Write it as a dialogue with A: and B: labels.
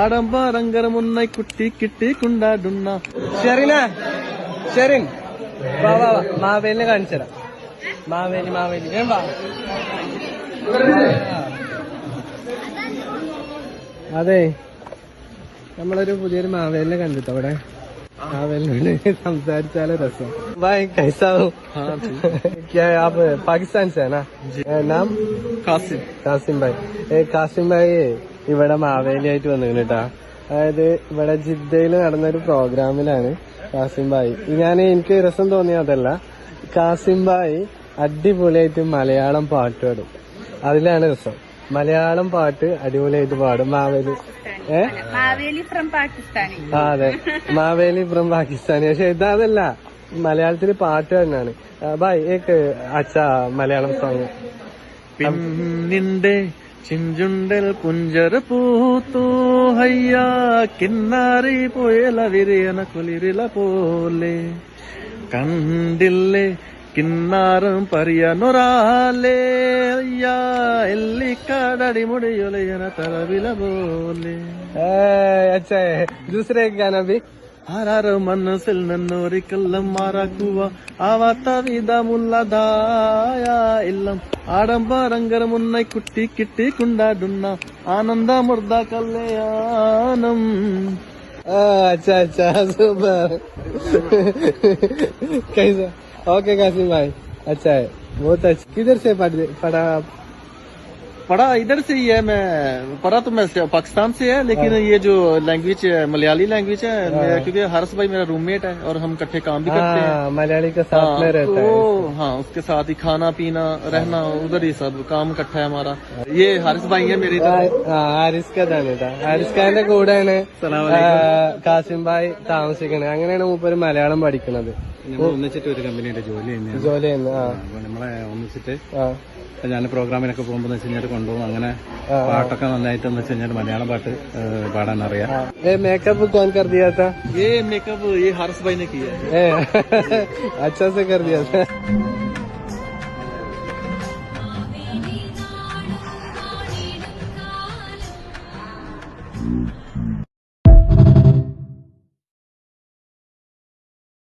A: ആഡംബരങ്കരമുന്നായി കുട്ടി കിട്ടി കൊണ്ടാടുന്ന
B: ഷെറിൻ വാ വാ വാ മാവേലിനെ കാണിച്ചരാ. മാവേലി മാവേലി ഞാൻ വാ. അതെ നമ്മളൊരു പുതിയൊരു മാവേലിനെ കണ്ടിട്ടോ അവിടെ. മാവേലിനോട് സംസാരിച്ചാലേ രസം. भाई कैसा हो? क्या आप पाकिस्तान से है ना? नाम കാസിം ഭായ്. കാസിം ഭായ് ഇവിടെ മാവേലിയായിട്ട് വന്നിരുന്നു കേട്ടാ. അതായത് ഇവിടെ ജിദ്ദയിൽ നടന്നൊരു പ്രോഗ്രാമിലാണ് കാസിം ഭായ്. എനിക്ക് രസം തോന്നിയ അതല്ല, കാസിം ഭായ് അടിപൊളിയായിട്ട് മലയാളം പാട്ട് പാടും. അതിലാണ് രസം. മലയാളം പാട്ട് അടിപൊളിയായിട്ട് പാടും മാവേലി.
C: മാവേലി ഫ്രം പാകിസ്ഥാനി.
B: അതെ മാവേലി ഫ്രം പാകിസ്ഥാനി. പക്ഷെ ഇതല്ല, മലയാളത്തില് പാട്ട് തന്നെയാണ്. ഭായ് ഏക്ക് അച്ഛാ മലയാളം സോങ്.
A: പിന്നിന്റെ ചിഞ്ചുണ്ടൽ പുഞ്ചർ പൂത്തു ഹയ്യാ കിന്നാരി പോയല വിരിയന കുളിരില പോലെ കണ്ടില്ലേ കിന്നാറും പരിയനൊരാലേ അയ്യാ എല്ലിക്കാടടി മുടിയൊലയന തലവില പോലെ.
B: अच्छा है दूसरे गाना भी.
A: ആരാരോ മനസ്സിൽ നിന്നൊരിക്കലും മാറാക്കുക ആവാത്ത വിധമുള്ളതായ ഇല്ലം ആഡംബരങ്കരമുന്നായി കുട്ടി കിട്ടി കൊണ്ടാടുന്ന ആനന്ദമൃത കല്യാണം.
B: अच्छा अच्छा सुपर. कैसा? ओके कासिम भाई अच्छा है बहुत अच्छा. किधर से पढ़ा?
A: पढ़ा इधर से ही है. मैं पढ़ा तो मैं पाकिस्तान से है, लेकिन ये जो लैंग्वेज है मलयाली लैंग्वेज है, क्योंकि हर्ष भाई मेरा रूममेट है और हम इकट्ठे काम भी करते हैं.
B: मलयाली के साथ में रहता है.
A: हाँ उसके साथ ही खाना पीना रहना उधर ही सब काम इकट्ठा है हमारा. ये हारिस भाई है मेरे.
B: ഹാരിസ് ഖാനാണ്. ഹാരിസ് ഖാന്റെ കൂടെയാണ് കാസിം ഭായ് താമസിക്കുന്നത്. അങ്ങനെയാണ് മൂപ്പര് മലയാളം പഠിക്കുന്നത്.
A: ഒന്നിച്ചിട്ട് ഒരു കമ്പനിയുടെ ജോലി
B: ചെയ്യുന്നു.
A: നമ്മളെ ഒന്നിച്ചിട്ട് ഞാൻ പ്രോഗ്രാമിനൊക്കെ പോകുമ്പോൾ വെച്ച് കഴിഞ്ഞാൽ കൊണ്ടുപോകും. അങ്ങനെ പാട്ടൊക്കെ നന്നായിട്ടെന്ന് വെച്ച് കഴിഞ്ഞാൽ മലയാളം പാട്ട് പാടാൻ അറിയാം.
B: മേക്കപ്പ് कौन कर दिया था?
A: ये मेकअप ये हारिस भाई ने किया.
B: अच्छा से कर दिया था.